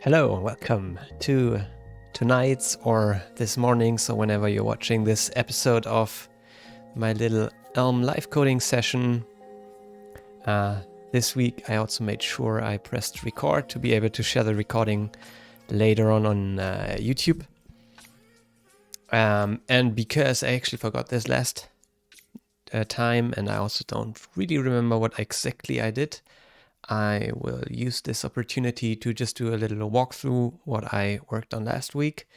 Hello, welcome to tonight's or this morning, so whenever you're watching this episode of my little Elm live coding session. This week I also made sure I pressed record to be able to share the recording later on YouTube. And because I actually forgot this last time, and I also don't really remember what exactly I did, I will use this opportunity to just do a little walkthrough what I worked on last week.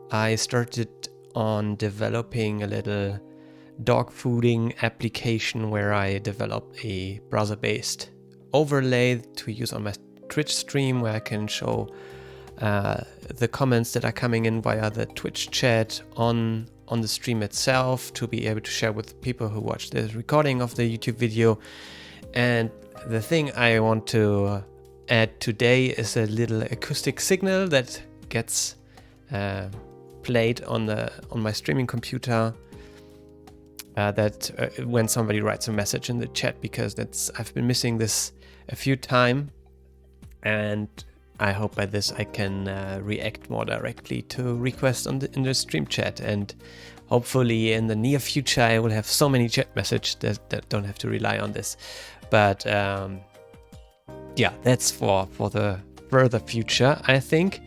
I started on developing a little dog fooding application where I developed a browser-based overlay to use on my Twitch stream, where I can show the comments that are coming in via the Twitch chat on the stream itself, to be able to share with people who watch the recording of the YouTube video. And the thing I want to add today is a little acoustic signal that gets played on my streaming computer. That when somebody writes a message in the chat, because I've been missing this a few times, and I hope by this I can react more directly to requests in the stream chat, and hopefully in the near future I will have so many chat messages that don't have to rely on this. But yeah, that's for the further future, I think.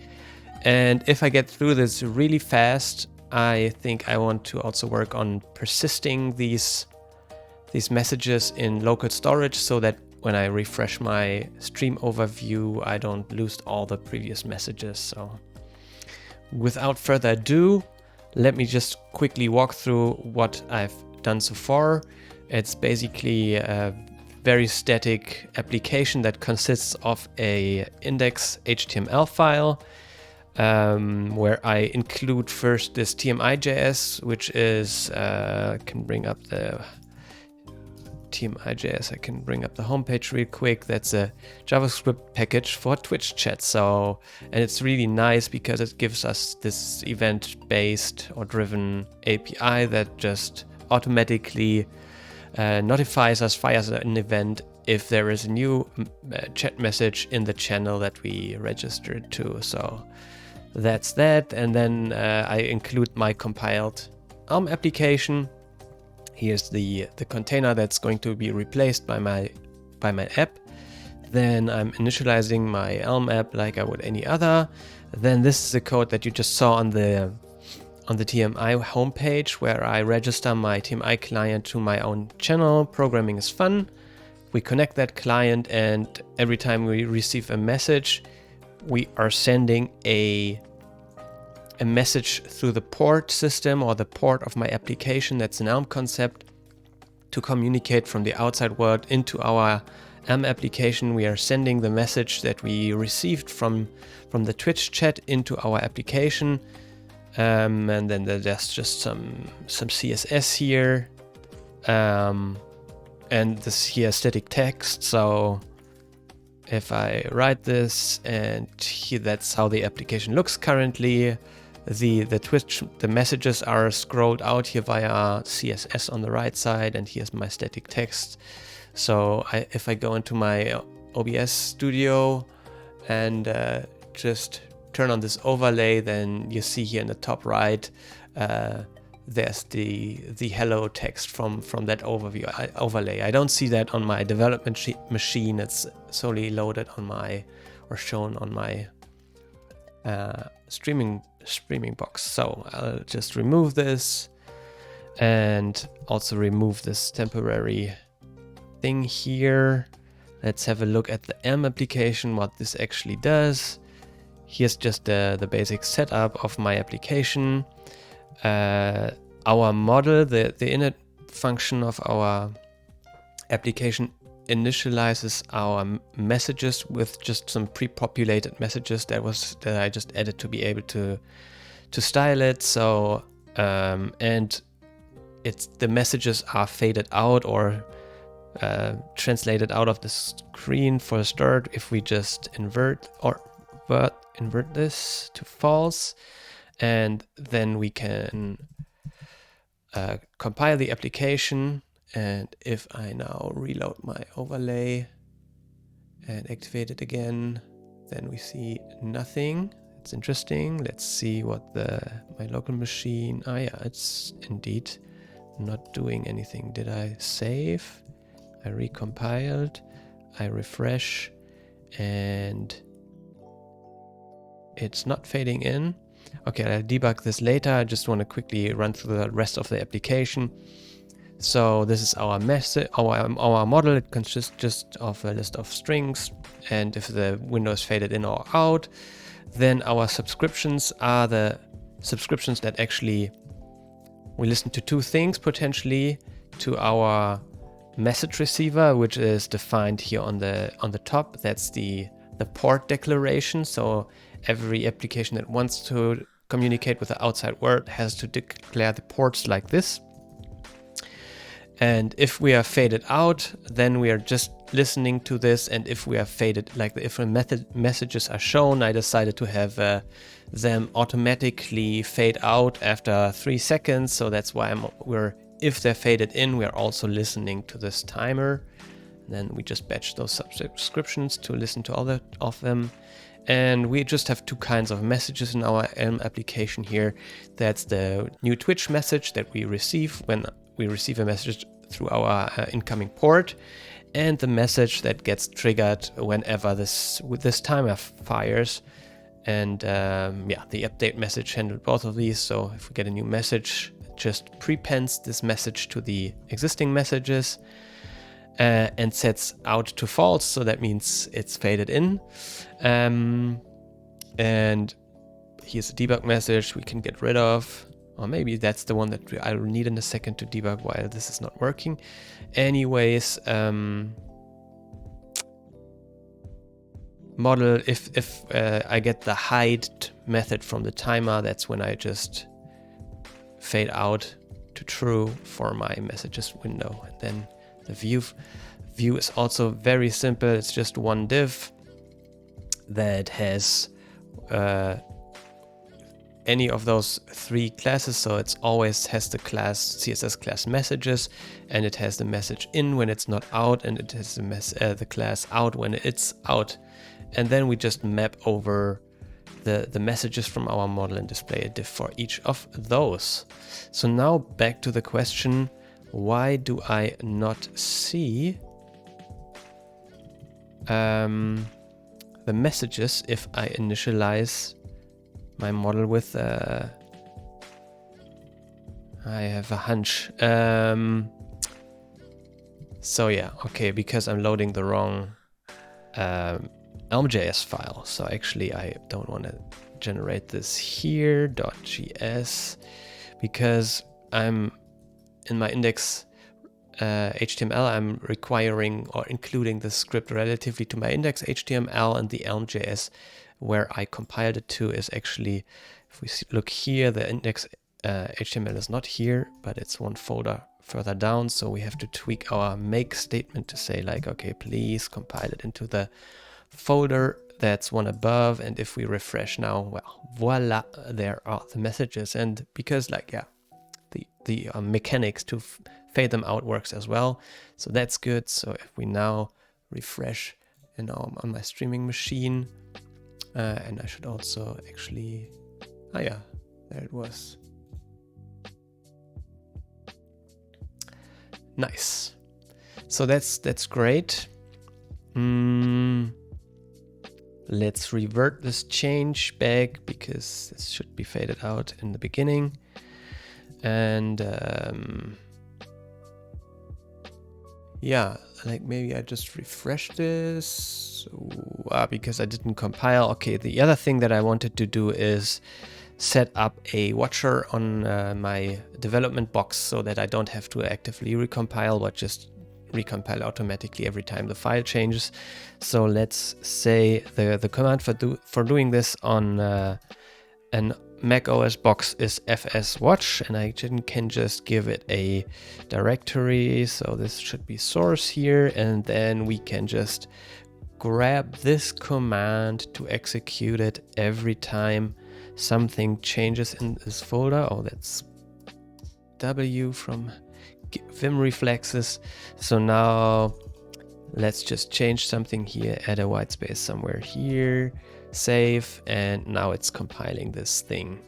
And if I get through this really fast, I think I want to also work on persisting these messages in local storage, so that when I refresh my stream overview, I don't lose all the previous messages. So without further ado, let me just quickly walk through what I've done so far. It's basically a very static application that consists of a index HTML file, where I include first this TMI.js, which is, I can bring up the TMI.js, I can bring up the homepage real quick. That's a JavaScript package for Twitch chat. So, and it's really nice because it gives us this event-based or driven API that just automatically notifies us via an event if there is a new chat message in the channel that we registered to. So that's that. And then I include my compiled Elm application. Here's the container that's going to be replaced by my app. Then I'm initializing my Elm app like I would any other. Then this is the code that you just saw on the TMI homepage, where I register my TMI client to my own channel. Programming is fun. We connect that client, and every time we receive a message, we are sending a message through the port system, or the port of my application. That's an Elm concept to communicate from the outside world into our Elm application. We are sending the message that we received from the Twitch chat into our application. And then there's just some CSS here, and this here static text. So if I write this, and here, that's how the application looks currently. The messages are scrolled out here via CSS on the right side, and here's my static text. So if I go into my OBS Studio and just turn on this overlay, then you see here in the top right, there's the hello text from that overlay. I don't see that on my development machine. It's solely loaded on shown on my streaming box. So I'll just remove this, and also remove this temporary thing here. Let's have a look at the Elm application, what this actually does. Here's just the basic setup of my application. Our model, the init function of our application, initializes our messages with just some pre-populated messages that I just added to be able to style it. So and the messages are faded out or translated out of the screen for a start if we just invert this to false, and then we can compile the application. And if I now reload my overlay and activate it again, Then we see nothing. It's interesting. Let's see what my local machine. Ah, yeah, it's indeed not doing anything. Did I save? I recompiled. I refresh, and it's not fading in. Okay, I'll debug this later. I just want to quickly run through the rest of the application. So this is our message, our model. It consists just of a list of strings, and if the window is faded in or out, then our subscriptions are the subscriptions that actually we listen to two things potentially: to our message receiver, which is defined here on the top. That's the port declaration. So every application that wants to communicate with the outside world has to declare the ports like this. And if we are faded out, then we are just listening to this. And if we are faded, like the different messages are shown, I decided to have them automatically fade out after 3 seconds. So that's why if they're faded in, we're also listening to this timer. And then we just batch those subscriptions to listen to all of them. And we just have two kinds of messages in our Elm application here. That's the new Twitch message that we receive when we receive a message through our incoming port, and the message that gets triggered whenever this timer fires. And yeah, the update message handled both of these. So if we get a new message, it just prepends this message to the existing messages and sets out to false. So that means it's faded in. And here's a debug message we can get rid of. Or maybe that's the one that I'll need in a second to debug while this is not working. Anyways, model, if I get the hide method from the timer, that's when I just fade out to true for my messages window. And then the view is also very simple. It's just one div that has any of those 3 classes. So it's always has the class CSS class messages, and it has the message in when it's not out, and it has the class out when it's out. And then we just map over the messages from our model and display a div for each of those. So now back to the question, why do I not see the messages if I initialize my model with I have a hunch. So yeah, okay, because I'm loading the wrong Elm.js file. So actually I don't want to generate this here, .gs, because I'm in my index HTML, I'm requiring or including the script relatively to my index HTML, and the Elm.js where I compiled it to is actually, if we look here, the index HTML is not here, but it's one folder further down. So we have to tweak our make statement to say like, okay, please compile it into the folder that's one above. And if we refresh now, well, voila, there are the messages. And because like, yeah, the mechanics to fade them out works as well. So that's good. So if we now refresh on my streaming machine, and I should also actually, oh yeah, there it was. Nice. So that's great. Let's revert this change back because this should be faded out in the beginning. And yeah, like maybe I just refresh this because I didn't compile. Okay, the other thing that I wanted to do is set up a watcher on my development box so that I don't have to actively recompile, but just recompile automatically every time the file changes. So let's say the command for doing this on an Mac OS box is fswatch, and I can just give it a directory. So this should be source here, and then we can just grab this command to execute it every time something changes in this folder. Oh, that's W from Vim reflexes. So now Let's just change something here, add a white space somewhere here, save, and now it's compiling this thing.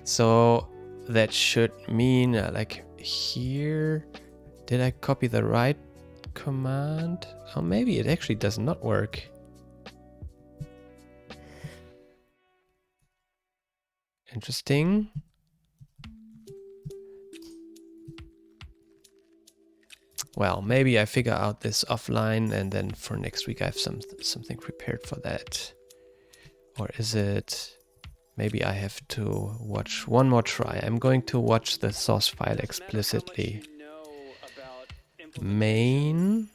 So that should mean like here, did I copy the right command? Oh, maybe it actually does not work. Interesting. Well, maybe I figure out this offline and then for next week I have something prepared for that. Or is it... Maybe I have to watch one more try. I'm going to watch the source file explicitly. Main.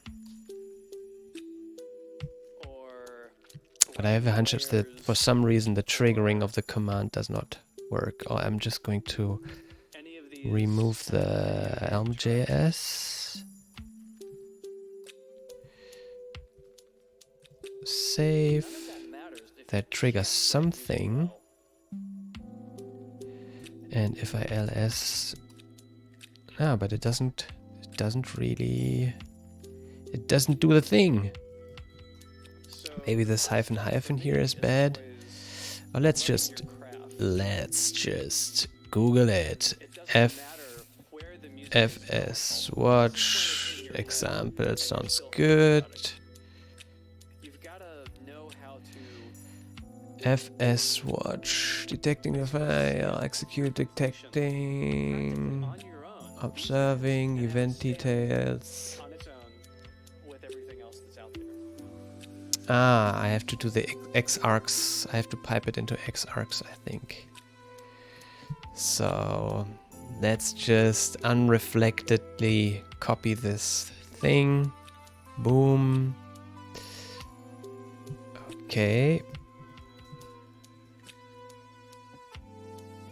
But I have a hunch that for some reason the triggering of the command does not work. Or I'm just going to remove the Elm.js. Save. That triggers something. And if I ls, but it doesn't really, it doesn't do the thing. Maybe this hyphen here is bad. But let's just Google it. FS watch example sounds good. FS watch, detecting the file, execute detecting, observing, event details. I have to do the xargs. I have to pipe it into xargs, I think. So let's just unreflectedly copy this thing. Boom. Okay.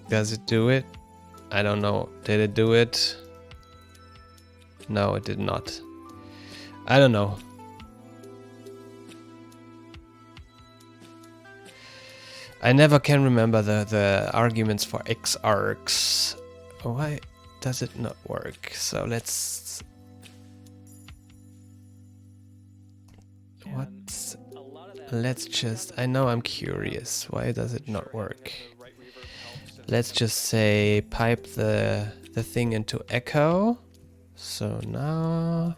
Does it do it? I don't know. Did it do it? No, it did not. I don't know. I never can remember the arguments for xargs. Why does it not work? So let's... Let's just... I know I'm curious. Why does it not work? Let's just say pipe the thing into echo. So now...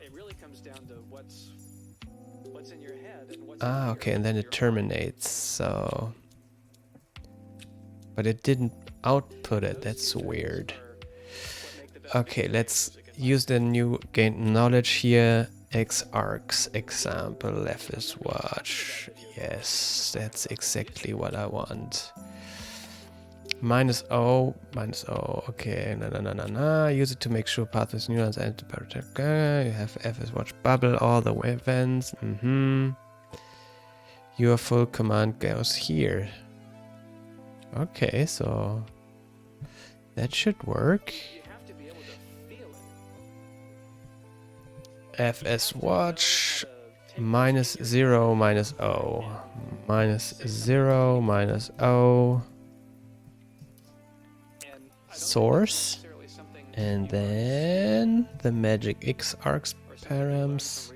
okay, and then it terminates, so... But it didn't output it, that's weird. Okay, let's use the new gained knowledge here. Xargs example, FS watch. Yes, that's exactly what I want. Minus O, okay, no. Use it to make sure path with nuance and okay. You have FS watch bubble all the events. Your full command goes here. Okay, so that should work. FS watch minus 0 minus O. Minus 0 minus O. Source. And then the magic xargs params.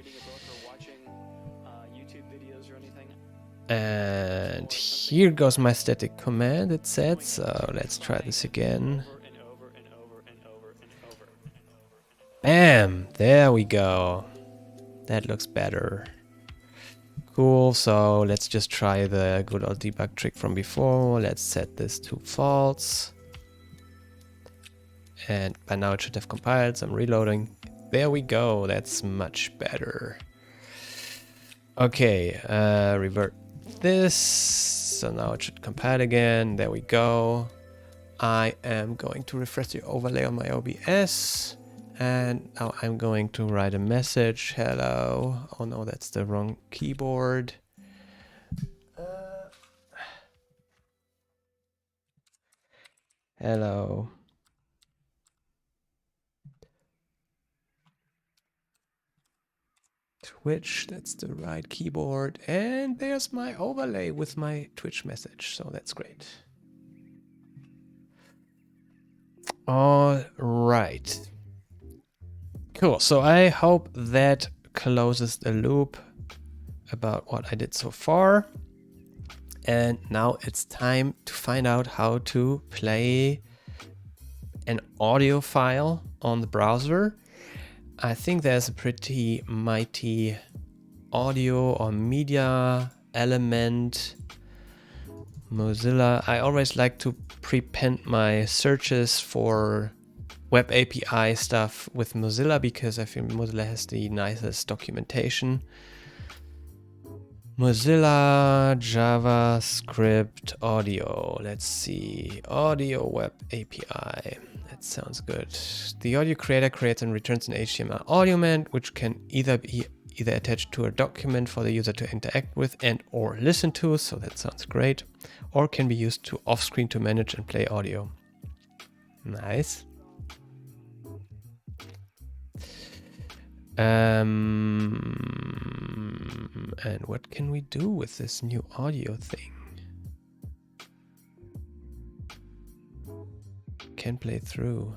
And here goes my static command, it said, so let's try this again. Bam! There we go. That looks better. Cool, so let's just try the good old debug trick from before. Let's set this to false. And by now it should have compiled, so I'm reloading. There we go, that's much better. Okay, revert this, so now it should compile again. There we go. I am going to refresh the overlay on my OBS, and now I'm going to write a message. Hello. Oh no, that's the wrong keyboard. Hello. Twitch, that's the right keyboard, and there's my overlay with my Twitch message, so that's great. All right. Cool, so I hope that closes the loop. about what I did so far. And now it's time to find out how to play an audio file on the browser. I think there's a pretty mighty audio or media element. Mozilla. I always like to prepend my searches for web API stuff with Mozilla because I feel Mozilla has the nicest documentation. Mozilla JavaScript audio. Let's see. Audio web API. That sounds good. The audio creator creates and returns an HTML audio element, which can either be attached to a document for the user to interact with and or listen to. So that sounds great. Or can be used to off-screen to manage and play audio. Nice. And what can we do with this new audio thing? Can play through.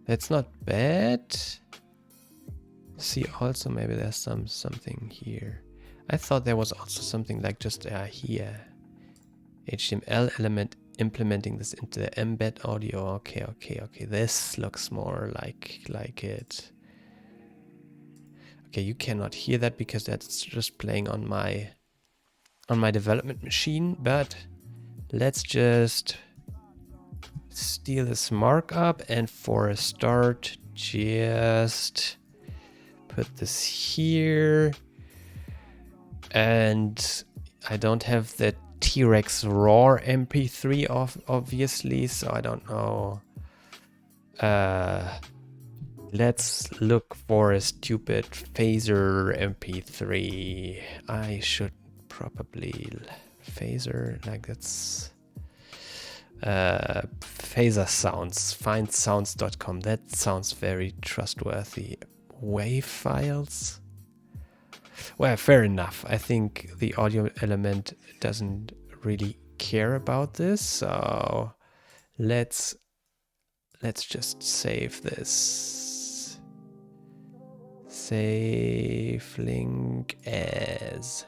That's not bad. See, also maybe there's something here. I thought there was also something like just here. HTML element implementing this into the embed audio. Okay. This looks more like it. Okay, you cannot hear that because that's just playing on my development machine, but let's just steal this markup and for a start just put this here. And I don't have the T-Rex Roar MP3 obviously, so I don't know. Let's look for a stupid phaser MP3. I should probably phaser, like that's phaser sounds, findsounds.com. That sounds very trustworthy. WAV files. Well, fair enough. I think the audio element doesn't really care about this, so let's just save this. Save link as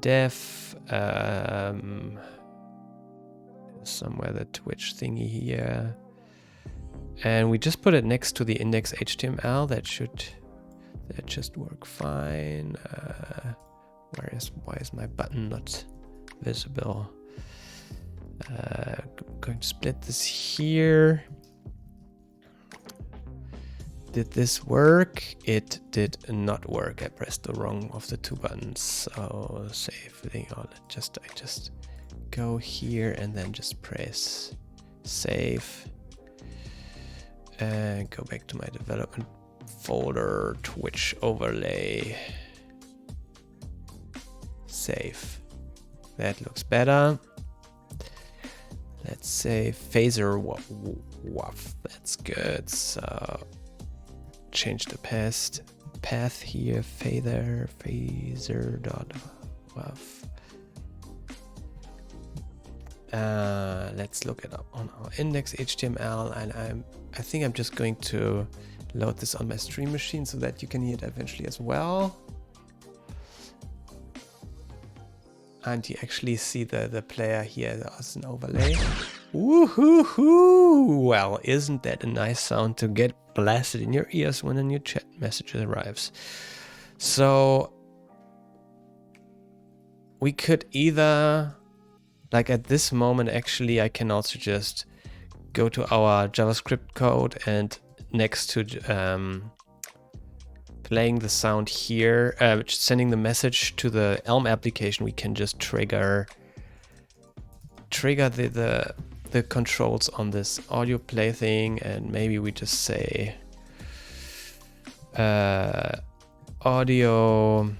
def somewhere the Twitch thingy here. And we just put it next to the index HTML. That just work fine. Why is my button not visible? Going to split this here. Did this work? It did not work. I pressed the wrong of the two buttons. So save thing. I just go here and then just press save. And go back to my development folder, Twitch overlay, save. That looks better. Let's say phaser WAV. That's good. So change the path here. Phaser.wav. Let's look it up on our index HTML, and I think I'm just going to load this on my stream machine so that you can hear it eventually as well. And you actually see the player here as an overlay. Woohoo! Well, isn't that a nice sound to get blasted in your ears when a new chat message arrives? So we could either, like at this moment, actually, I can also just go to our JavaScript code and next to playing the sound here, sending the message to the Elm application, we can just trigger the controls on this audio play thing, and maybe we just say audio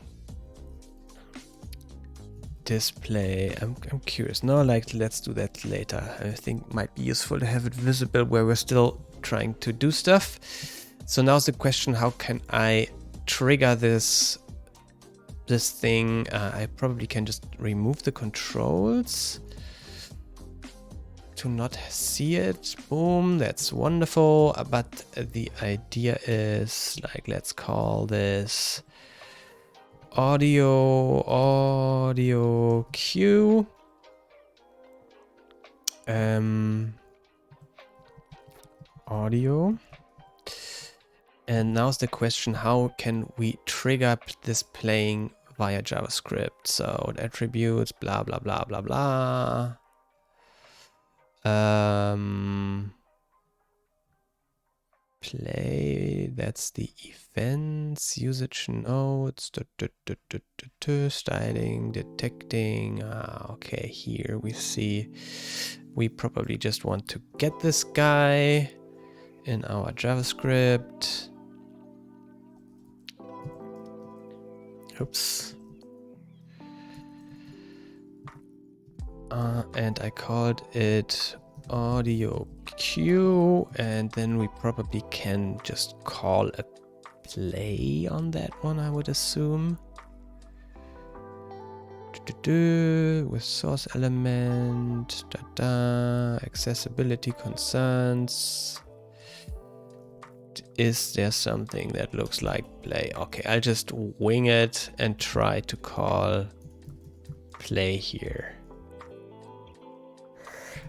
display. I'm curious. No, like let's do that later. I think it might be useful to have it visible where we're still trying to do stuff. So now's the question: how can I trigger this thing? I probably can just remove the controls to not see it. Boom, that's wonderful. But the idea is, like, let's call this audio cue. Audio. And now's the question, how can we trigger this playing via JavaScript? So attributes, blah, blah, blah, blah, blah. Play, that's the events, usage nodes, styling, detecting. Okay, here we see we probably just want to get this guy in our JavaScript. Oops. And I called it audio cue, and then we probably can just call a play on that one, I would assume. With source element, accessibility concerns. Is there something that looks like play? Okay, I'll just wing it and try to call play here.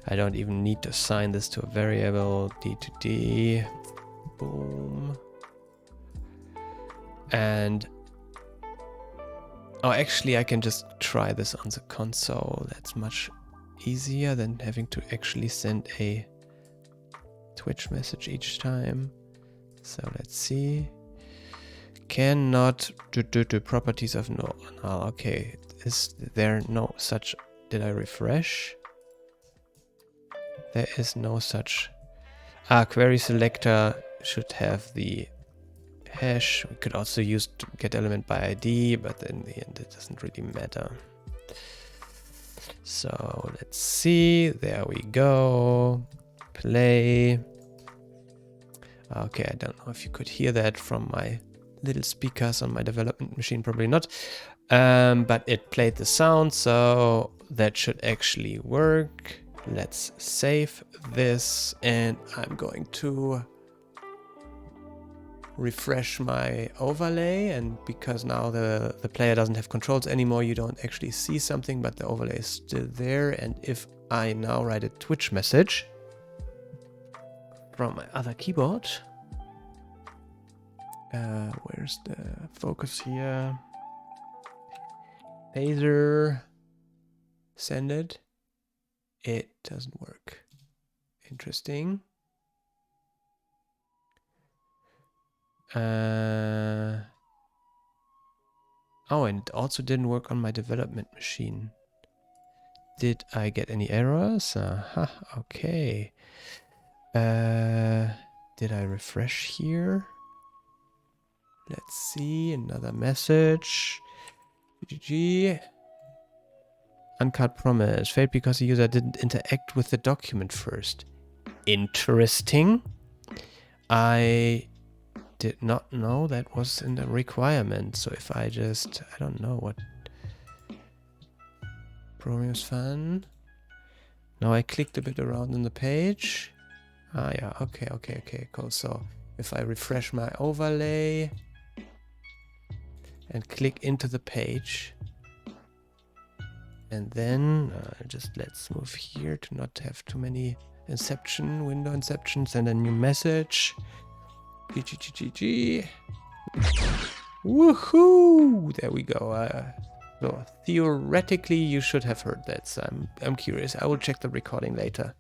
I don't even need to assign this to a variable, d to d. Boom. And oh, actually I can just try this on the console. That's much easier than having to actually send a Twitch message each time. So let's see. Cannot do properties of no. Okay, is there no such? Did I refresh? There is no such. Query selector should have the hash. We could also use get element by ID, but in the end it doesn't really matter. So let's see. There we go. Play. Okay, I don't know if you could hear that from my little speakers on my development machine, probably not. But it played the sound, so that should actually work. Let's save this, and I'm going to refresh my overlay, and because now the player doesn't have controls anymore, you don't actually see something, but the overlay is still there. And if I now write a Twitch message from my other keyboard, where's the focus here? Phaser, send it. It doesn't work. Interesting. Oh, and it also didn't work on my development machine. Did I get any errors? Okay. Did I refresh here? Let's see, another message. GG. Uncut promise. Failed because the user didn't interact with the document first. Interesting. I did not know that was in the requirement. So if I just, I don't know what. Programming is fun. Now I clicked a bit around in the page. Yeah, okay, cool. So if I refresh my overlay and click into the page, and then just let's move here to not have too many window inceptions, and a new message. GG. Woohoo! There we go. So theoretically, you should have heard that. So I'm curious. I will check the recording later.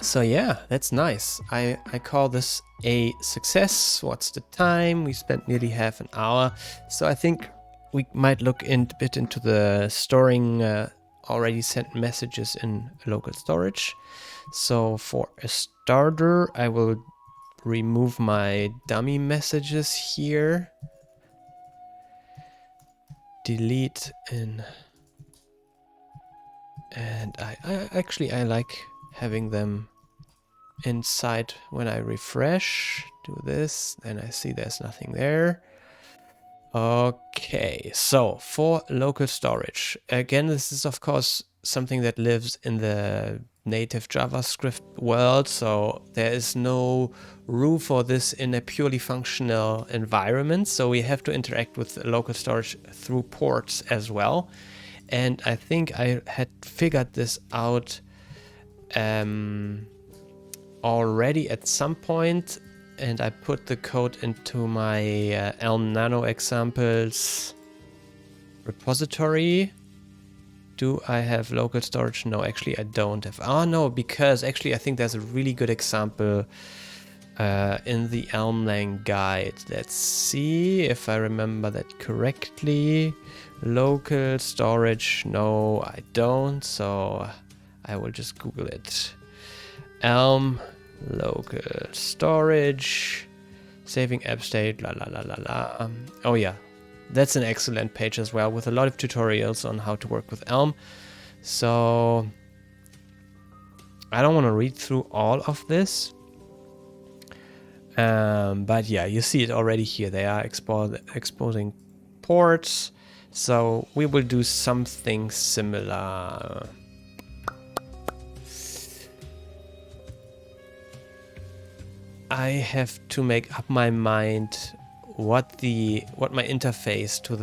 So yeah, that's nice. I call this a success. What's the time? We spent nearly half an hour. So I think we might look a bit into the storing already sent messages in local storage. So for a starter, I will remove my dummy messages here. Delete in. And I like having them inside when I refresh. Do this, then I see there's nothing there. Okay, so for local storage, again, this is of course something that lives in the native JavaScript world, so there is no room for this in a purely functional environment, so we have to interact with local storage through ports as well. And I think I had figured this out already at some point, and I put the code into my Elm Nano examples repository. Do I have local storage? No, actually I don't have. Oh no, because actually I think there's a really good example in the Elmlang guide. Let's see if I remember that correctly. Local storage, no I don't, so I will just Google it. Elm local storage, saving app state, la la la la la. Oh yeah, that's an excellent page as well with a lot of tutorials on how to work with Elm. So I don't want to read through all of this, but yeah, you see it already here. They are exposing ports, so we will do something similar. I have to make up my mind what my interface to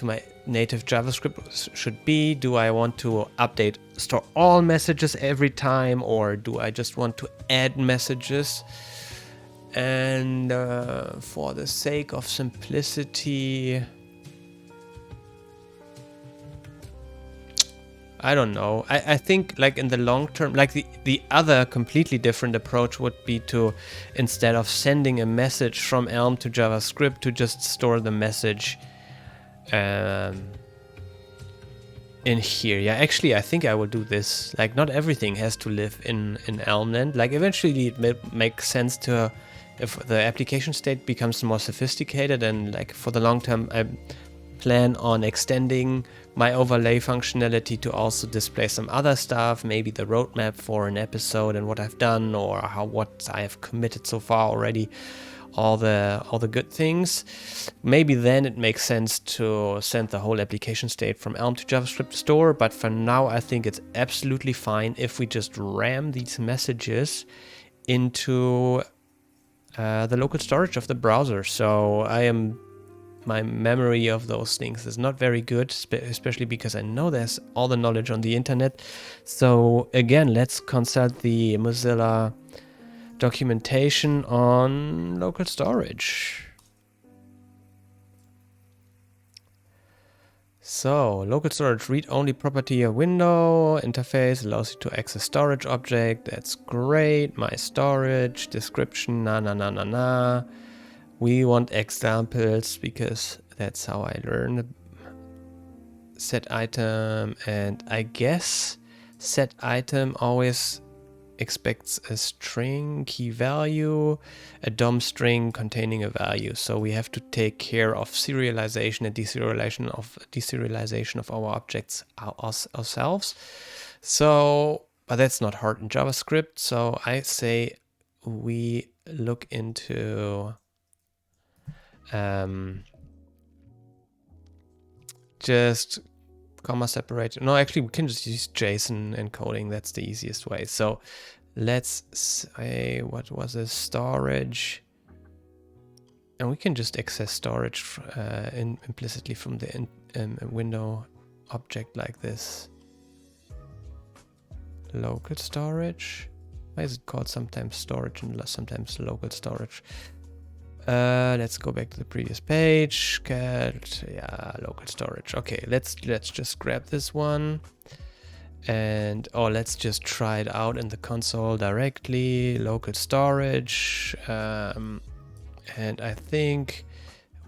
my native JavaScript should be. Do I want to store all messages every time, or do I just want to add messages? And for the sake of simplicity, I don't know. I think like in the long term, like the other completely different approach would be to, instead of sending a message from Elm to JavaScript, to just store the message in here. Yeah, actually, I think I will do this. Like, not everything has to live in Elmland. Like, eventually it makes sense to, if the application state becomes more sophisticated, and like for the long term, I plan on extending my overlay functionality to also display some other stuff, maybe the roadmap for an episode and what I've done, or what I have committed so far already, all the good things. Maybe then it makes sense to send the whole application state from Elm to JavaScript store, but for now I think it's absolutely fine if we just ram these messages into the local storage of the browser. So my memory of those things is not very good, especially because I know there's all the knowledge on the internet. So again, let's consult the Mozilla documentation on local storage. So, local storage read-only property of window interface allows you to access storage object. That's great. My storage description, na. We want examples because that's how I learn. Set item, and I guess set item always expects a string key value, a DOM string containing a value. So we have to take care of serialization and deserialization of our objects ourselves. So, but that's not hard in JavaScript. So I say we look into just comma separated. No, actually we can just use JSON encoding. That's the easiest way. So let's say, what was this, storage, and we can just access storage implicitly from the window object like this. Local storage. Why is it called sometimes storage and sometimes local storage? Let's go back to the previous page. Local storage. Okay, let's just grab this one, and let's just try it out in the console directly. Local storage, and I think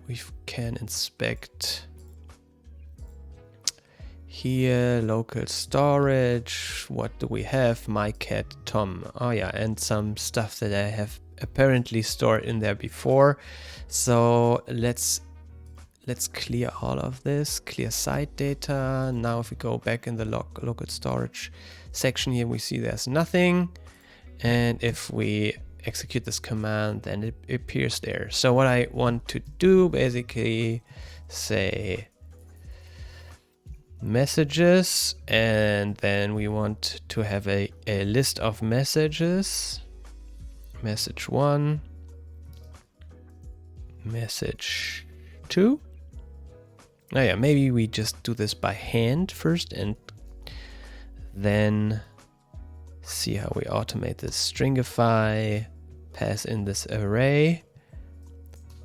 we can inspect here. Local storage. What do we have? My cat Tom. Oh yeah, and some stuff that I have apparently stored in there before. So let's clear all of this, clear site data. Now if we go back in the local storage section here, we see there's nothing. And if we execute this command, then it appears there. So what I want to do, basically say messages, and then we want to have a list of messages. Message 1, message 2. Oh yeah, maybe we just do this by hand first and then see how we automate this. Stringify, pass in this array.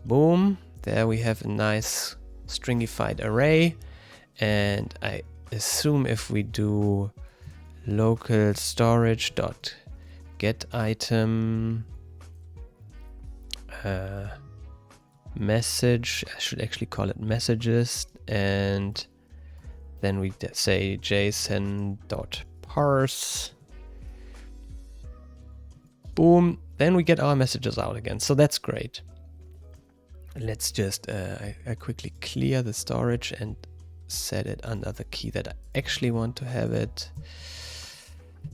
Boom, there we have a nice stringified array. And I assume if we do local storage dot get item message, I should actually call it messages, and then we say json dot parse. Boom, then we get our messages out again, so that's great. Let's just I quickly clear the storage and set it under the key that I actually want to have it.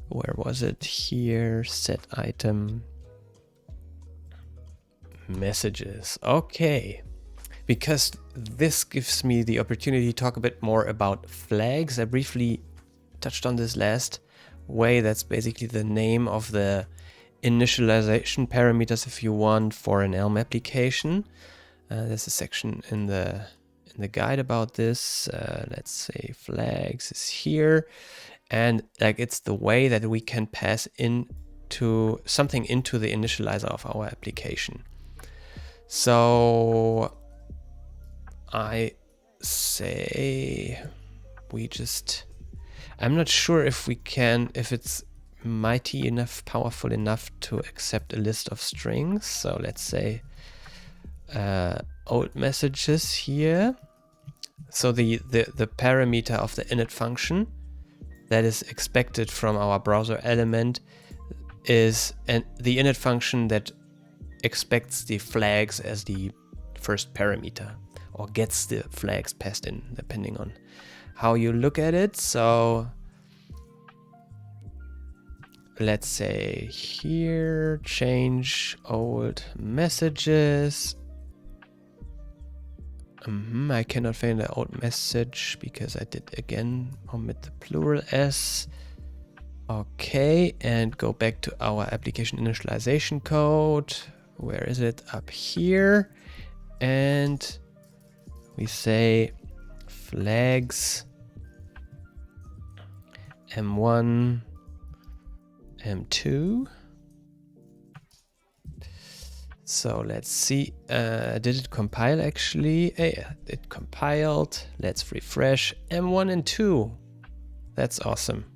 Where was it? Here, set item messages. Okay, because this gives me the opportunity to talk a bit more about flags. I briefly touched on this last way. That's basically the name of the initialization parameters, if you want, for an Elm application. There's a section in the guide about this. Let's say flags is here, and like it's the way that we can pass into something into the initializer of our application. So I say I'm not sure if it's mighty enough, powerful enough to accept a list of strings. So let's say old messages here. So the parameter of the init function that is expected from our browser element is the init function that expects the flags as the first parameter, or gets the flags passed in, depending on how you look at it. So let's say here, change old messages. I cannot find the old message because I did again omit the plural s. Okay, and go back to our application initialization code. Where is it? Up here. And we say flags M1, M2. So let's see, did it compile actually? Yeah, it compiled. Let's refresh. M1 and 2. That's awesome.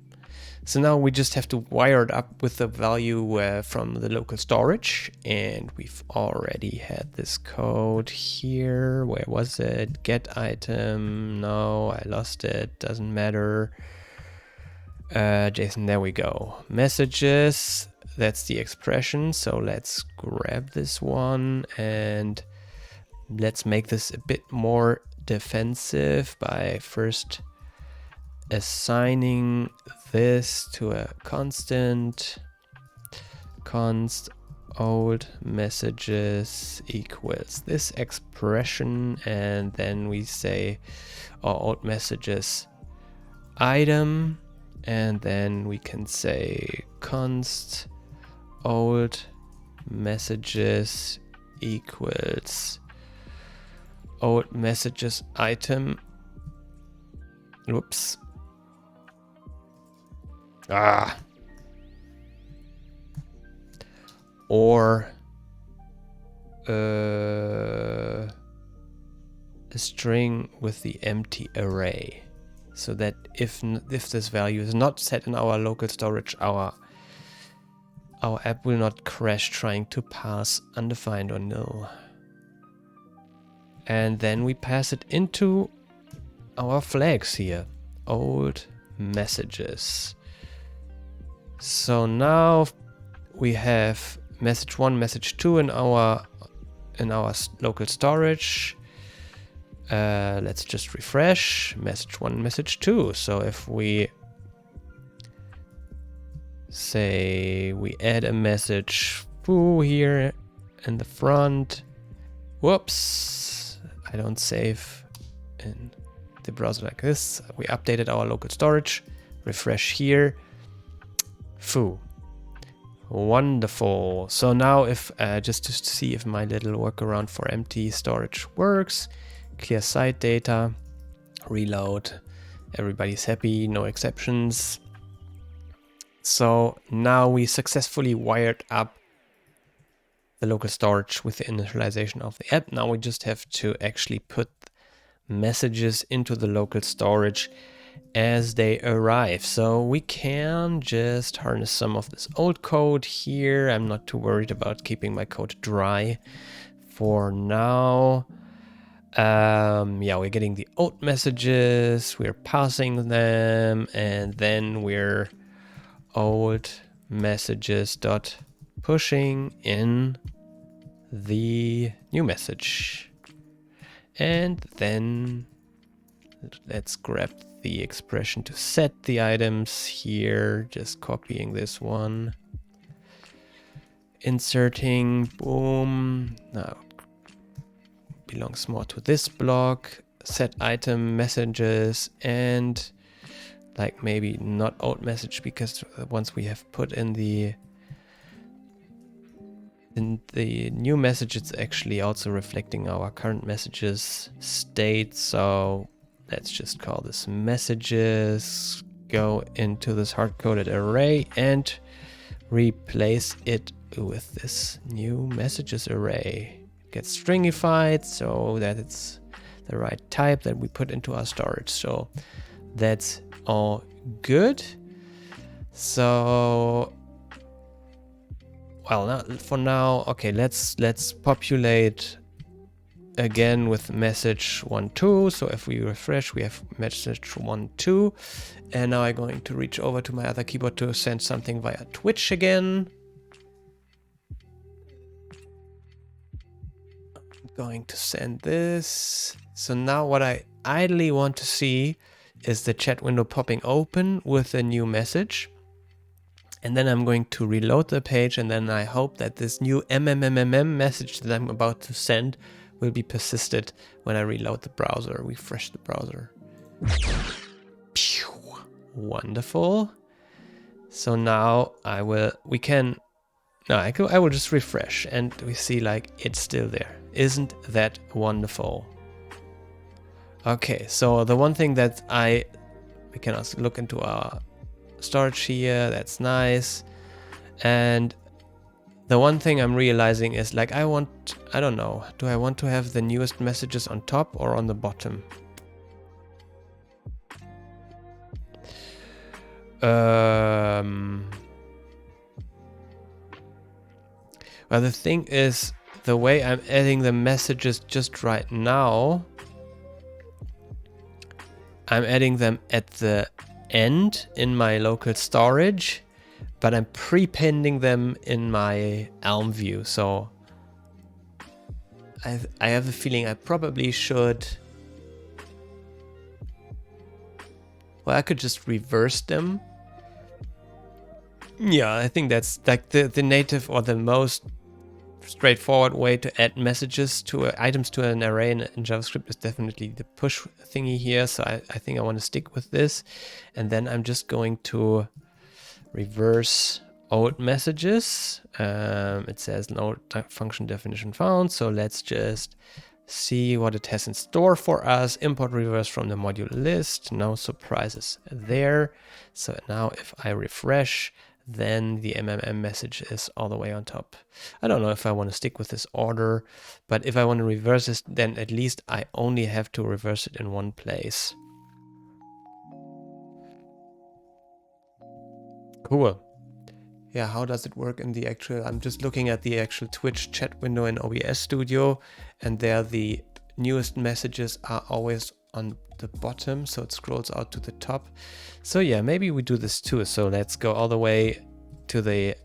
So now we just have to wire it up with the value from the local storage. And we've already had this code here. Where was it? Get item. No, I lost it. Doesn't matter. JSON, there we go. Messages. That's the expression. So let's grab this one and let's make this a bit more defensive by first assigning this to a constant. Const old messages equals this expression, and then we say old messages item, and then we can say const old messages equals old messages item. Whoops. Or a string with the empty array, so that if this value is not set in our local storage, our app will not crash trying to pass undefined or null. And then we pass it into our flags here, old messages. So now we have message 1, message 2 in our local storage. Let's just refresh. Message 1, message 2. So if we say we add a message foo here in the front. Whoops, I don't save in the browser like this. We updated our local storage. Refresh here. Foo. Wonderful. So now if just to see if my little workaround for empty storage works, clear site data, reload, everybody's happy, no exceptions. So now we successfully wired up the local storage with the initialization of the app. Now we just have to actually put messages into the local storage as they arrive. So we can just harness some of this old code here. I'm not too worried about keeping my code dry for now. Yeah, we're getting the old messages, we're passing them, and then we're old messages dot pushing in the new message. And then let's grab the expression to set the items here, just copying this one, inserting, boom. Now belongs more to this block, set item messages, and like maybe not old message, because once we have put in the new message, it's actually also reflecting our current messages state. So let's just call this messages, go into this hard-coded array and replace it with this new messages array. Get stringified so that it's the right type that we put into our storage. So that's all good. So, well, now, for now, okay, let's populate again with message 1.2. So if we refresh, we have message 1.2. And now I'm going to reach over to my other keyboard to send something via Twitch again. I'm going to send this. So now what I ideally want to see is the chat window popping open with a new message. And then I'm going to reload the page, and then I hope that this new message that I'm about to send will be persisted when I reload the browser, refresh the browser. Pew. Wonderful. So now I will just refresh, and we see like it's still there. Isn't that wonderful? Okay, so the one thing that we can also look into our storage here, that's nice. And the one thing I'm realizing is like I don't know, do I want to have the newest messages on top or on the bottom? Well, the thing is, the way I'm adding the messages just right now, I'm adding them at the end in my local storage, but I'm prepending them in my Elm view. So I have a feeling I probably should, well, I could just reverse them. Yeah, I think that's like the native or the most straightforward way to add messages to items to an array in JavaScript is definitely the push thingy here. So I think I want to stick with this. And then I'm just going to reverse old messages. It says no function definition found. So let's just see what it has in store for us. Import reverse from the module list. No surprises there. So now if I refresh, then the message is all the way on top. I don't know if I want to stick with this order, but if I want to reverse this, then at least I only have to reverse it in one place. Cool. Yeah, how does it work in the actual, I'm just looking at the actual Twitch chat window in OBS Studio, and there the newest messages are always on the bottom, so it scrolls out to the top. So yeah, maybe we do this too. So let's go all the way to the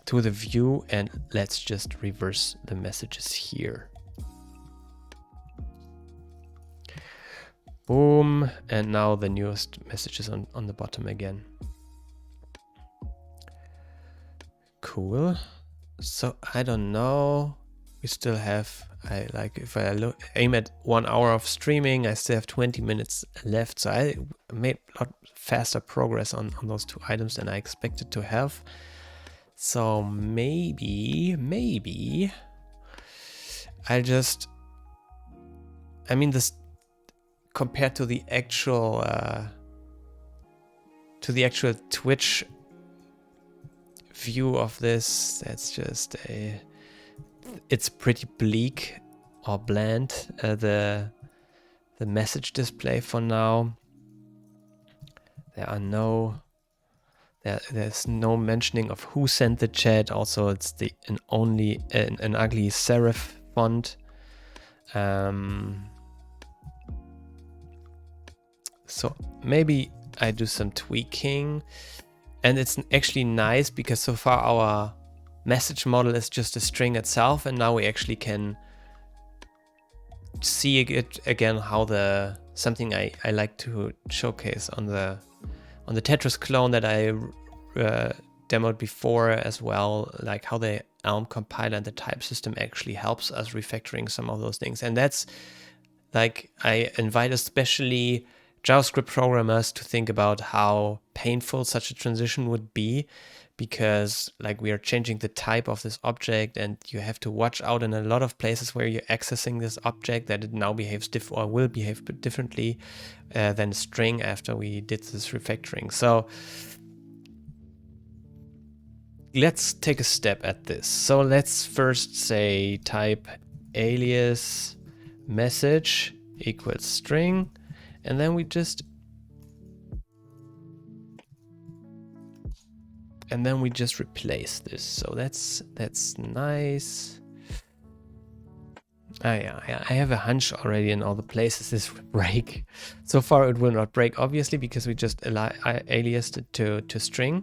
view, and let's just reverse the messages here. Boom, and now the newest messages on the bottom again. cool. So I don't know. We still have, if I aim at 1 hour of streaming, I still have 20 minutes left. So I made a lot faster progress on those 2 items than I expected to have. So maybe this compared to the actual Twitch view of this, that's just it's pretty bleak or bland, the message display for now. There's no mentioning of who sent the chat. Also, it's an ugly serif font. So maybe I do some tweaking. And it's actually nice because so far our message model is just a string itself, and now we actually can see it again, how something I like to showcase on the Tetris clone that I demoed before as well, like how the Elm compiler and the type system actually helps us refactoring some of those things. And that's like, I invite especially JavaScript programmers to think about how painful such a transition would be, because like we are changing the type of this object, and you have to watch out in a lot of places where you're accessing this object that it now behaves will behave differently than a string after we did this refactoring. So let's take a step at this. So let's first say type alias message equals string, and then we just replace this. So that's nice. Yeah, I have a hunch already in all the places this will break. So far it will not break, obviously, because we just aliased it to string.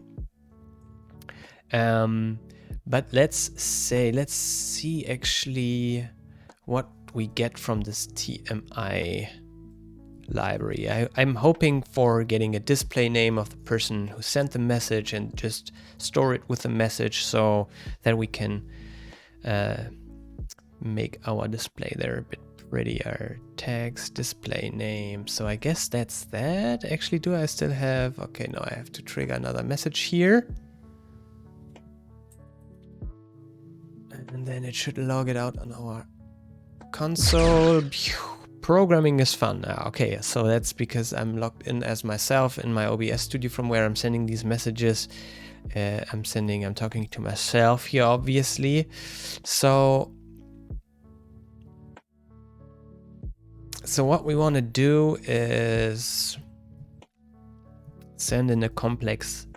But let's see actually what we get from this TMI library. I'm hoping for getting a display name of the person who sent the message and just store it with the message so that we can make our display there a bit prettier. Tags, display name. So I guess that's that. Actually, do I still have... Okay, no, I have to trigger another message here. And then it should log it out on our console. Programming is fun. Okay, so that's because I'm logged in as myself in my OBS Studio from where I'm sending these messages. I'm talking to myself here, obviously. So what we want to do is send in a complex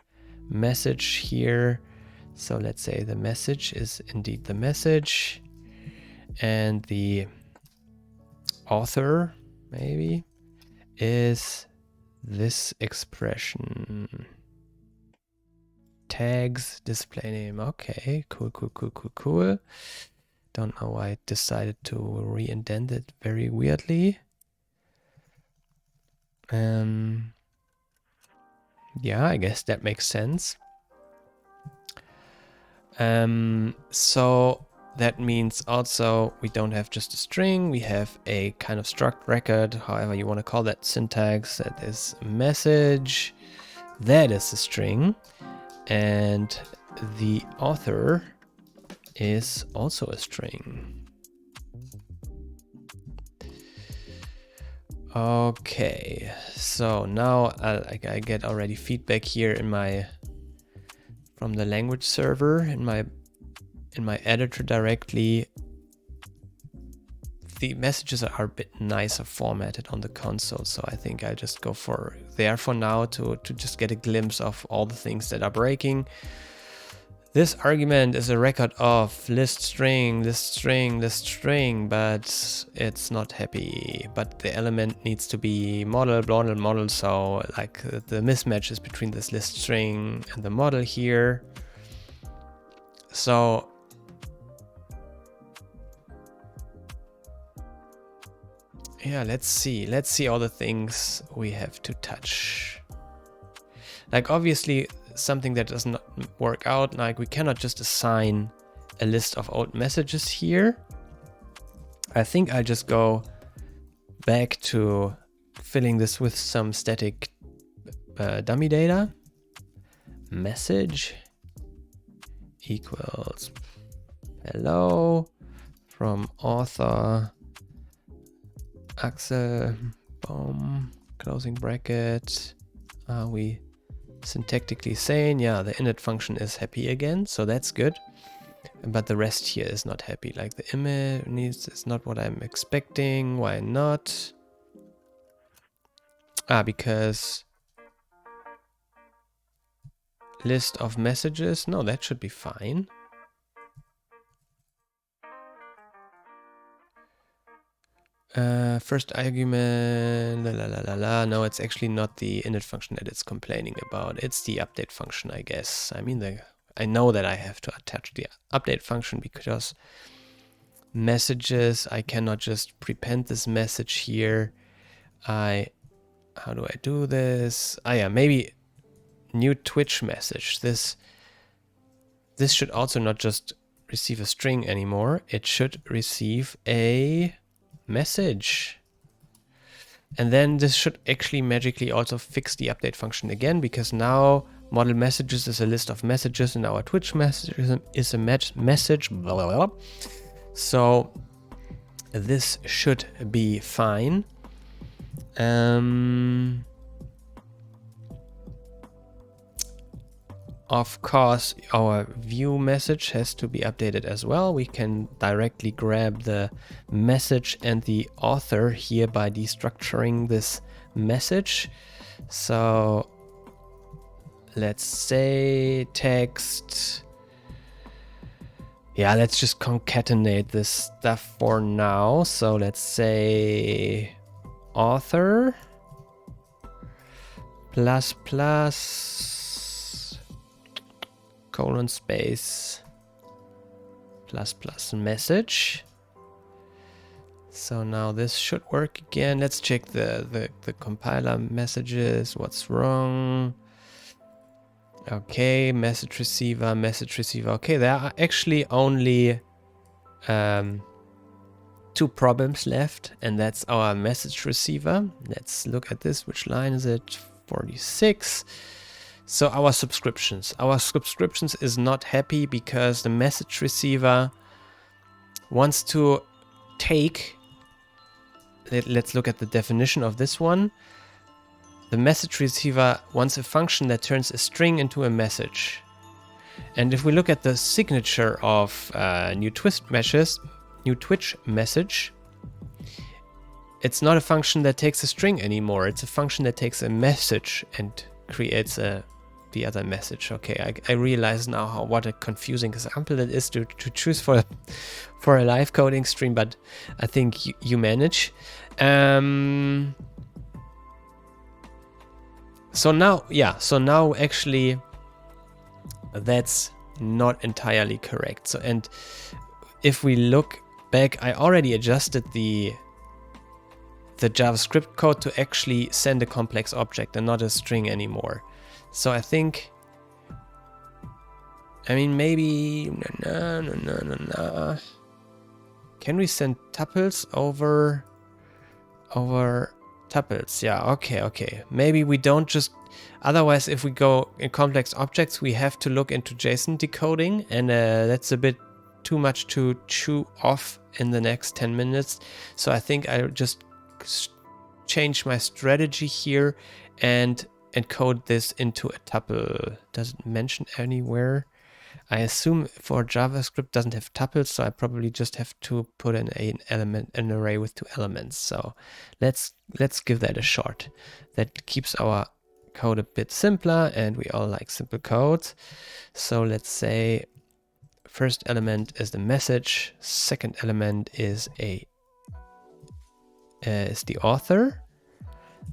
message here. So let's say the message is indeed the message, and the author maybe is this expression. Tags, display name. Okay, cool. Don't know why I decided to re-indent it very weirdly. Yeah, I guess that makes sense. So that means also we don't have just a string, we have a kind of struct record, however you want to call that syntax. That is message, that is a string, and the author is also a string. Okay, so now I get already feedback here from the language server in my editor directly. The messages are a bit nicer formatted on the console, so I think I'll just go for now to just get a glimpse of all the things that are breaking. This argument is a record of list string, but it's not happy. But the element needs to be model, so like the mismatch is between this list string and the model here. So yeah, let's see all the things we have to touch. Like obviously something that does not work out. Like we cannot just assign a list of old messages here. I think I'll just go back to filling this with some static dummy data. Message equals hello from author Axel, boom, closing bracket. Are we syntactically sane? Yeah, the init function is happy again, so that's good. But the rest here is not happy. Like the image needs is not what I'm expecting. Why not? Because list of messages. No, that should be fine. First argument, no, it's actually not the init function that it's complaining about. It's the update function, I guess. I mean, I know that I have to attach the update function because messages, I cannot just prepend this message here. How do I do this? Yeah, maybe new Twitch message. This should also not just receive a string anymore. It should receive a message. And then this should actually magically also fix the update function again, because now model messages is a list of messages and our Twitch message is a message. Blah, blah, blah. So this should be fine. Of course, our view message has to be updated as well. We can directly grab the message and the author here by destructuring this message. So let's say text. Yeah, let's just concatenate this stuff for now. So let's say author plus colon space plus message. So now this should work again. Let's check the compiler messages. What's wrong? Okay, message receiver. Okay, there are actually only 2 problems left, and that's our message receiver. Let's look at this. Which line is it? 46. So our subscriptions is not happy because the message receiver wants to take, let's look at the definition of this one. The message receiver wants a function that turns a string into a message. And if we look at the signature of new Twitch message, it's not a function that takes a string anymore. It's a function that takes a message and creates the other message. Okay, I realize now what a confusing example it is to choose for a live coding stream, but I think you manage. So now actually that's not entirely correct. So, and if we look back, I already adjusted the JavaScript code to actually send a complex object and not a string anymore. So I think, I mean, maybe, no. Can we send tuples over tuples? Yeah, okay. Maybe we don't just, otherwise if we go in complex objects, we have to look into JSON decoding, and that's a bit too much to chew off in the next 10 minutes. So I think I'll just change my strategy here and encode this into a tuple. Doesn't mention anywhere. I assume for JavaScript doesn't have tuples, so I probably just have to put in an array with 2 elements. So let's give that a shot. That keeps our code a bit simpler, and we all like simple code. So let's say first element is the message, second element is the author.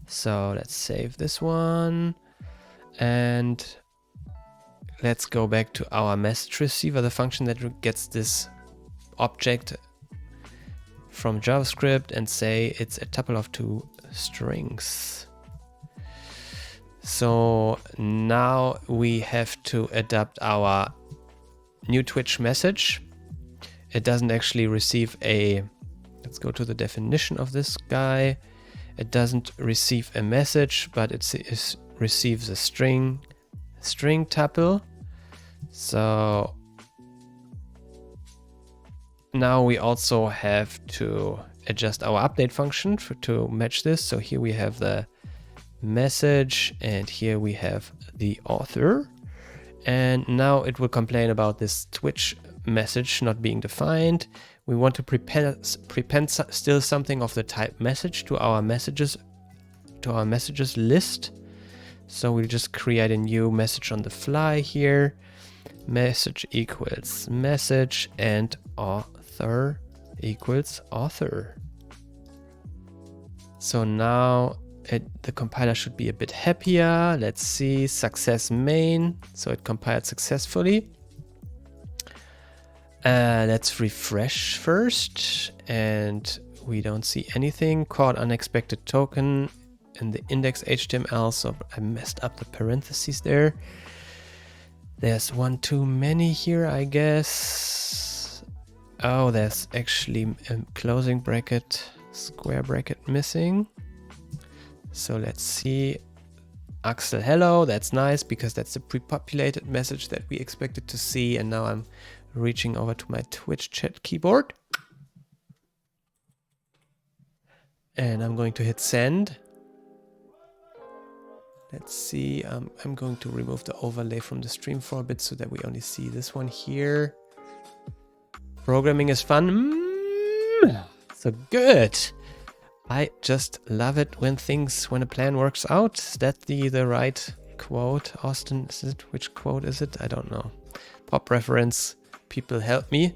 So let's save this one, and let's go back to our message receiver, the function that gets this object from JavaScript, and say it's a tuple of 2 strings. So now we have to adapt our new Twitch message. It doesn't actually receive a, let's go to the definition of this guy. It doesn't receive a message, but it receives a string tuple. So now we also have to adjust our update function to match this. So here we have the message and here we have the author. And now it will complain about this Twitch message not being defined. We want to prepend still something of the type message to our messages list. So we'll just create a new message on the fly here. Message equals message and author equals author. So now the compiler should be a bit happier. Let's see, success main. So it compiled successfully. Let's refresh first, and we don't see anything. Caught unexpected token in the index HTML, so I messed up the parentheses there. There's one too many here, I guess. Oh, there's actually a closing bracket, square bracket missing. So let's see. Axel, hello, that's nice because that's the pre-populated message that we expected to see. And now I'm reaching over to my Twitch chat keyboard. And I'm going to hit send. Let's see, I'm going to remove the overlay from the stream for a bit so that we only see this one here. Programming is fun. So good. I just love it when a plan works out. Is that the right quote? Austin, is it? Which quote is it? I don't know. Pop reference. People help me.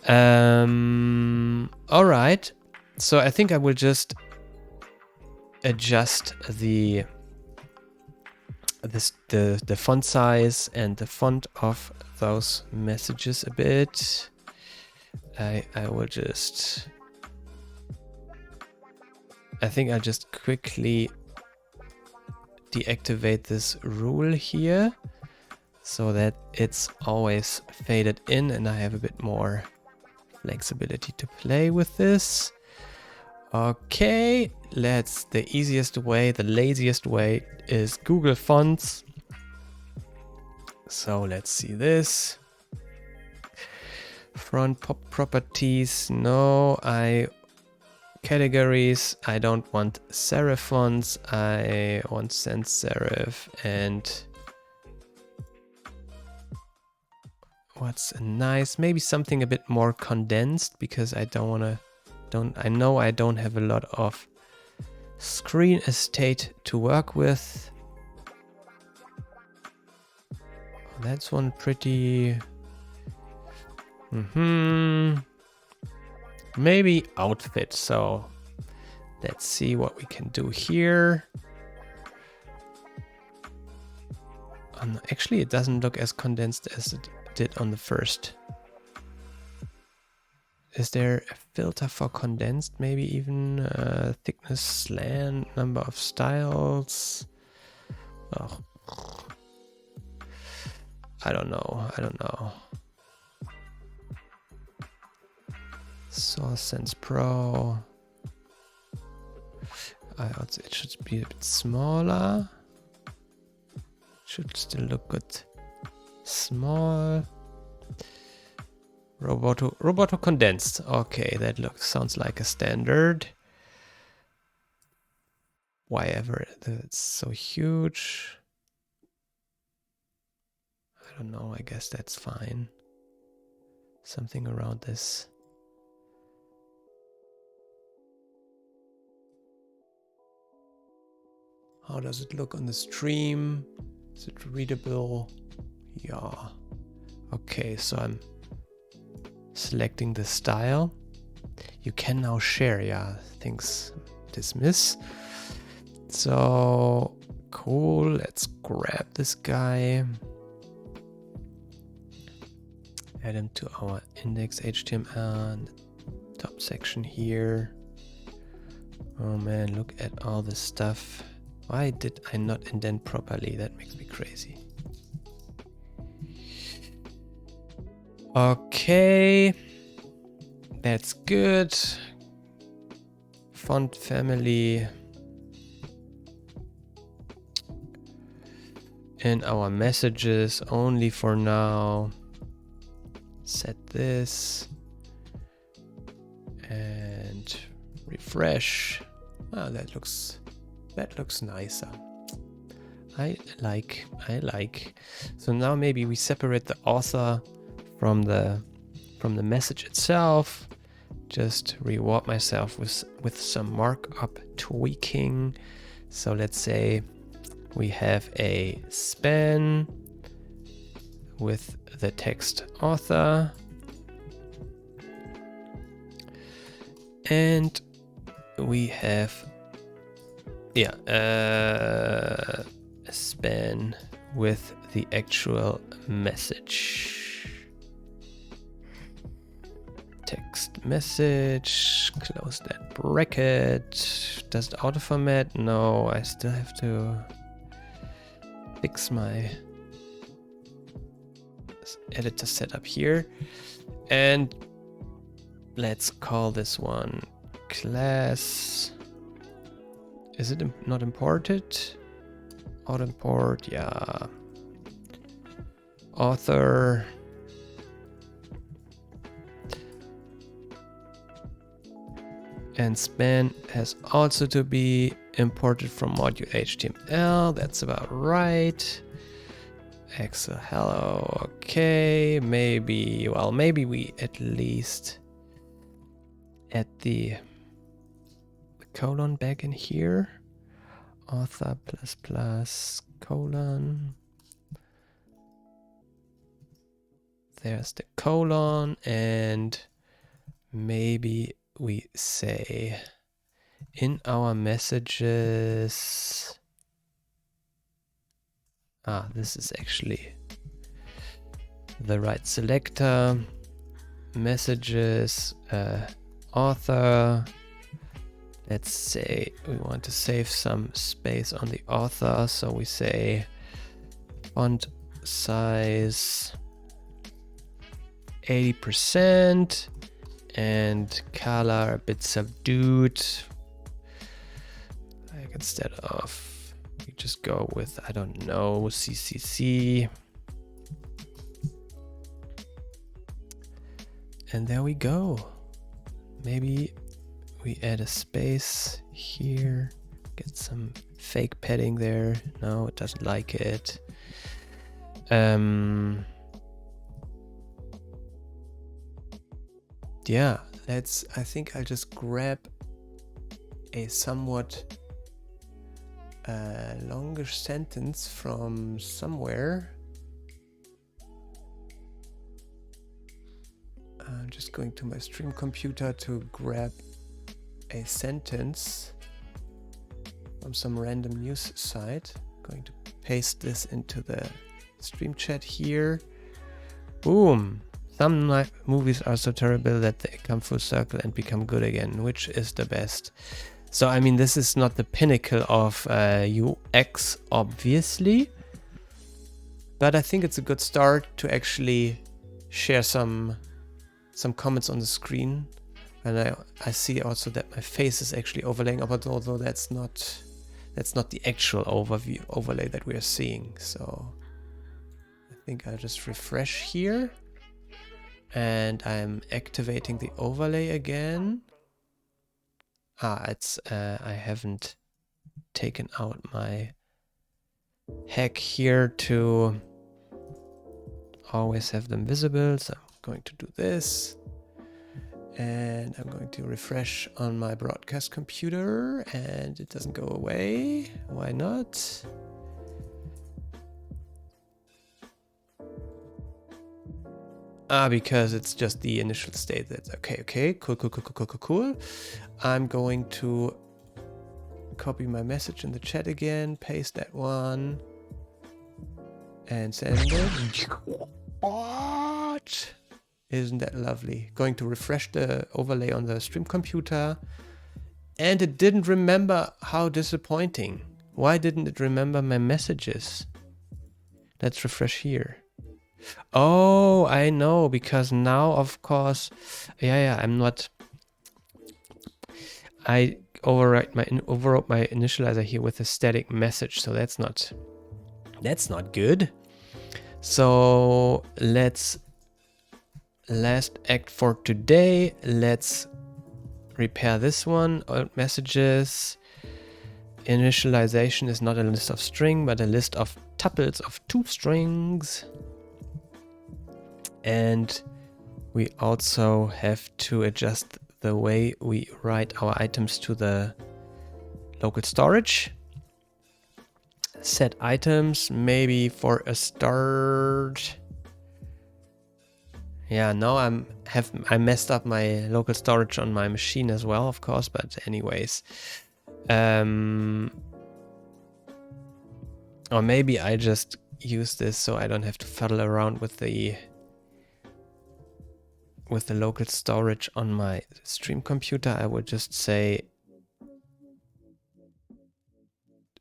All right. So I think I will just adjust the font size and the font of those messages a bit. I think I'll just quickly deactivate this rule here so that it's always faded in and I have a bit more flexibility to play with this. Okay, the easiest way, the laziest way is Google Fonts. So let's see this. Front properties, no, categories, I don't want serif fonts, I want sans serif, and what's nice, maybe something a bit more condensed because I know I don't have a lot of screen estate to work with. That's one pretty... Maybe outfit, so let's see what we can do here. Actually, it doesn't look as condensed as it did on the first. Is there a filter for condensed? Maybe even thickness, slant, number of styles? Oh. I don't know. Source Sense Pro. It should be a bit smaller. Should still look good. Small. Roboto condensed. Okay, that sounds like a standard. Why ever it's so huge? I don't know. I guess that's fine. Something around this. How does it look on the stream? Is it readable? Yeah. Okay, so I'm selecting the style. You can now share, yeah, things dismiss. So cool, let's grab this guy. Add him to our index HTML and top section here. Oh man, look at all this stuff. Why did I not indent properly? That makes me crazy. Okay, that's good. Font family. In our messages only for now. Set this and refresh. Ah, that looks nicer. I like. So now maybe we separate the author from the message itself. Just reward myself with some markup tweaking. So let's say we have a span with the text author, and we have a span with the actual message. Text message, close that bracket. Does it auto format? No, I still have to fix my editor setup here. And let's call this one class. Is it not imported? Auto import, yeah. Author. And span has also to be imported from module HTML. That's about right. Excel hello. Okay, maybe we at least add the colon back in here. Author ++ colon. There's the colon, and maybe we say in our messages. This is actually the right selector. Messages, author. Let's say we want to save some space on the author, so we say font size 80% and color a bit subdued. Like instead of, we just go with, I don't know, CCC. And there we go. Maybe we add a space here, get some fake padding there. No, it doesn't like it. Yeah, I think I'll just grab a somewhat longer sentence from somewhere. I'm just going to my stream computer to grab a sentence from some random news site. Going to paste this into the stream chat here. Boom. Some movies are so terrible that they come full circle and become good again. Which is the best? So, I mean, this is not the pinnacle of UX, obviously. But I think it's a good start to actually share some comments on the screen. And I see also that my face is actually overlaying, but although that's not the actual overlay that we are seeing. So I think I'll just refresh here. And I'm activating the overlay again. I haven't taken out my hack here to always have them visible. So I'm going to do this. And I'm going to refresh on my broadcast computer, and it doesn't go away. Why not? Because it's just the initial state. That's okay, cool. I'm going to copy my message in the chat again, paste that one, and send it. What? Isn't that lovely? Going to refresh the overlay on the stream computer, and it didn't remember. How disappointing. Why didn't it remember my messages? Let's refresh here. Oh, I know, because now, of course, yeah, I overwrote my initializer here with a static message, so that's not good. So let's last act for today. Let's repair this one. Old messages. Initialization is not a list of string, but a list of tuples of 2 strings. And we also have to adjust the way we write our items to the local storage. Set items, maybe for a start. Yeah, now I messed up my local storage on my machine as well, of course, but anyways. Or maybe I just use this so I don't have to fiddle around with the local storage on my stream computer. I would just say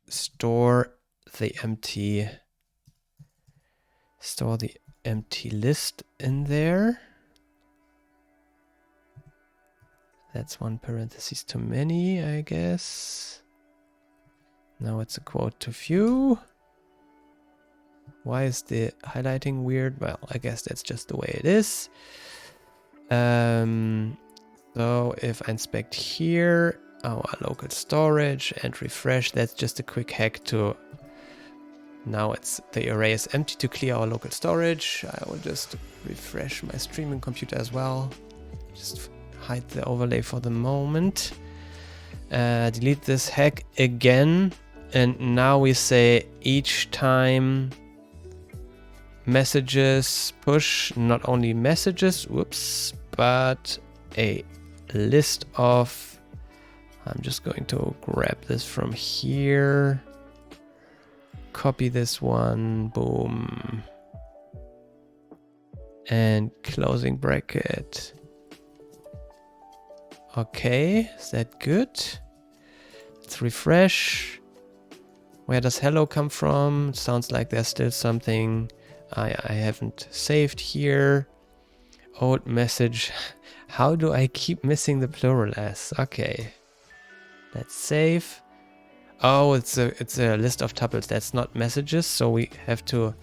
store the empty list in there. That's one parenthesis too many, I guess. Now it's a quote too few. Why is the highlighting weird? Well, I guess that's just the way it is. So if I inspect here, our local storage and refresh, that's just a quick hack to... Now the array is empty to clear our local storage. I will just refresh my streaming computer as well. Just hide the overlay for the moment. Delete this hack again. And now we say each time messages push, not only messages, whoops, but a list of... I'm just going to grab this from here. Copy this one, boom. And closing bracket. Okay, is that good? Let's refresh. Where does hello come from? It sounds like there's still something I haven't saved here. Old message. How do I keep missing the plural s? Okay. Let's save. Oh, it's a list of tuples. That's not messages, so we have to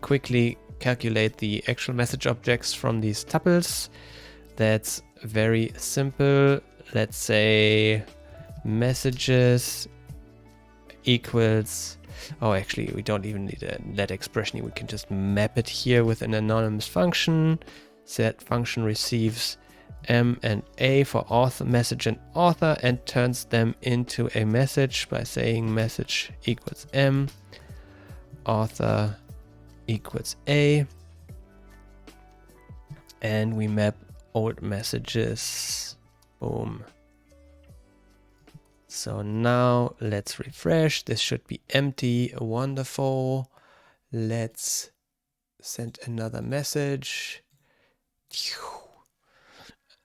quickly calculate the actual message objects from these tuples. That's very simple. Let's say messages equals... Oh, actually, we don't even need a let expression. We can just map it here with an anonymous function. So that function receives M and A for author, message and author, and turns them into a message by saying message equals M, author equals A. And we map old messages. Boom. So now let's refresh. This should be empty. Wonderful. Let's send another message.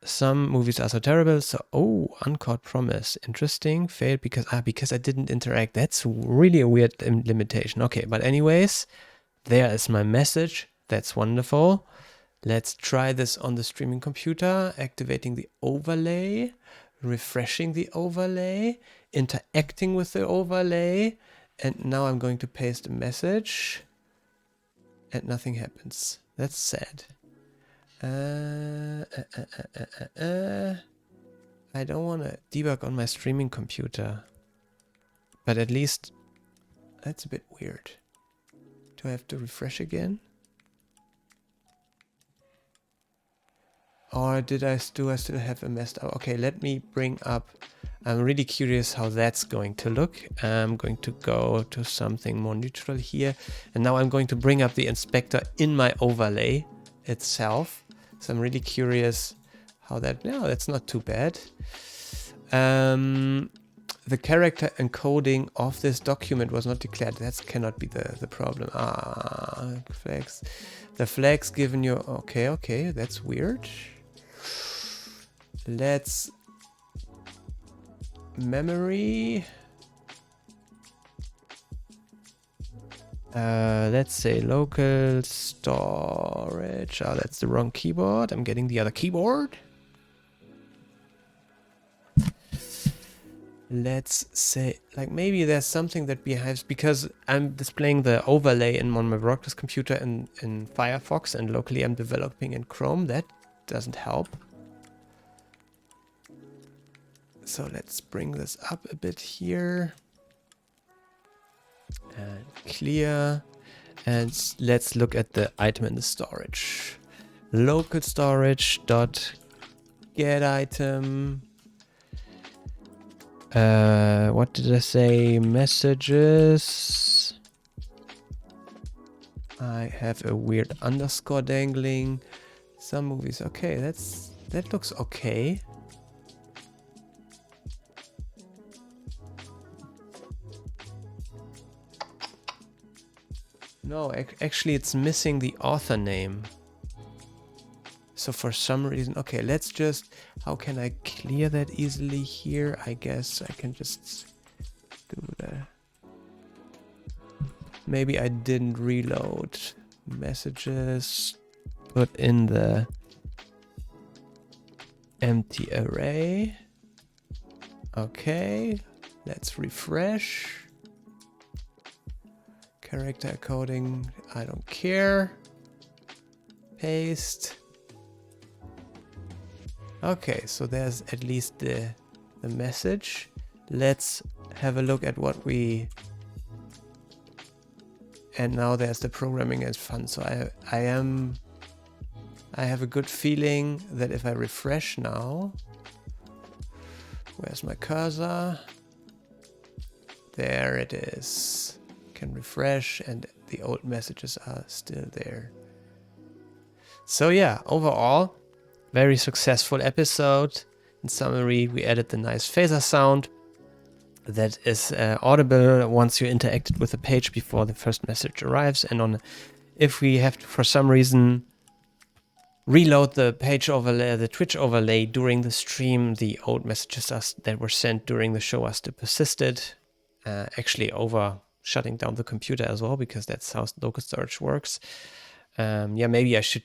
Some movies are so terrible. So, oh, uncaught promise. Interesting. Failed because I didn't interact. That's really a weird limitation. Okay, but anyways, there is my message. That's wonderful. Let's try this on the streaming computer. Activating the overlay. Refreshing the overlay, interacting with the overlay, and now I'm going to paste a message and nothing happens. That's sad. I don't want to debug on my streaming computer, but at least that's a bit weird. Do I have to refresh again? Or do I still have a messed up? Okay, let me bring up... I'm really curious how that's going to look. I'm going to go to something more neutral here. And now I'm going to bring up the inspector in my overlay itself. So I'm really curious how that... No, that's not too bad. The character encoding of this document was not declared. That cannot be the problem. Flags. The flags given you... Okay, that's weird. Let's memory Let's say local storage. Oh, that's the wrong keyboard. I'm getting the other keyboard. Let's say, like, maybe there's something that behaves, because I'm displaying the overlay on my broadcast computer in Firefox, and locally I'm developing in Chrome. That doesn't help. So let's bring this up a bit here. And clear. And let's look at the item in the storage. Local storage dot get item. What did I say? Messages. I have a weird underscore dangling. Some movies. Okay, that looks okay. No, actually it's missing the author name. So for some reason, okay, let's just, how can I clear that easily here? I guess I can just do that. Maybe I didn't reload messages, put in the empty array. Okay, let's refresh. Character coding, I don't care. Paste. Okay, so there's at least the message. Let's have a look at what we... And now there's the programming is fun. So I have a good feeling that if I refresh now... Where's my cursor? There it is. Can refresh and the old messages are still there. So yeah, overall, very successful episode. In summary, we added the nice phaser sound that is audible once you interacted with the page before the first message arrives. And if we have to, for some reason, reload the page overlay, the Twitch overlay during the stream, the old messages that were sent during the show are still persisted. Actually over shutting down the computer as well, because that's how local storage works. Yeah, maybe I should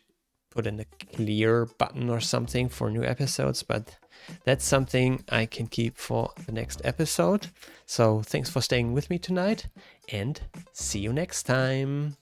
put in a clear button or something for new episodes, but that's something I can keep for the next episode. So thanks for staying with me tonight, and see you next time.